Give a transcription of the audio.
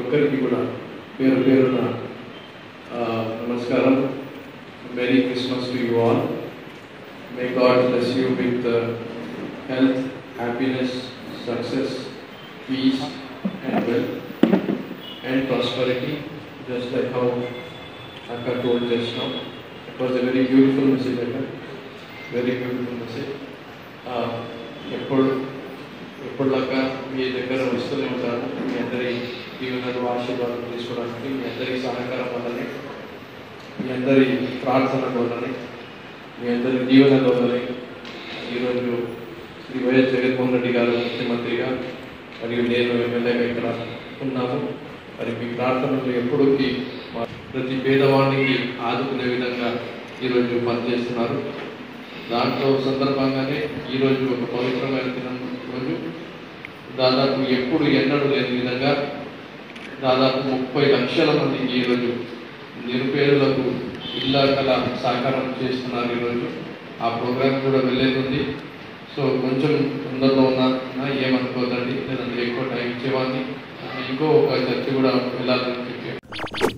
ఒక్కరికి కూడా పేరు పేరున నమస్కారం. Merry Christmas to you all. May God bless you with health, happiness, success, peace and wealth and prosperity, just like how Akka told just now. It was a very beautiful message, Akka. Very beautiful message. ఎప్పుడులాగా మీ దగ్గర వస్తూనే ఉంటాను. మీ అందరి దీవెనలు ఆశీర్వాదం తీసుకోవడానికి, మీ అందరి సహకారం వల్లనే, మీ అందరి ప్రార్థన వల్లనే, మీ అందరి దీవెనల వల్లనే ఈరోజు శ్రీ వైఎస్ జగన్మోహన్ రెడ్డి గారు ముఖ్యమంత్రిగా మరియు నేను ఎమ్మెల్యేగా ఇక్కడ ఉన్నాము. మరి మీ ప్రార్థనలు ఎప్పటికీ ప్రతి పేదవాడికి ఆదుకునే విధంగా ఈరోజు పనిచేస్తున్నారు. దాంట్లో సందర్భంగానే ఈరోజు ఒక పవిత్రమైన దినం రోజు దాదాపు ఎప్పుడు ఎన్నడూ లేని విధంగా దాదాపు 30 లక్షల మందికి ఈరోజు నిరుపేదలకు ఇళ్ళ కళ సాకారం చేస్తున్నారు. ఈరోజు ఆ ప్రోగ్రాం కూడా వెళ్ళేది. సో కొంచెం తొందరలో ఉన్నా ఏమనుకోదండి, లేదంటే ఎక్కువ టైం ఇచ్చేవాడిని. ఇంకో ఒక చర్చ కూడా వెళ్ళాలని చెప్పి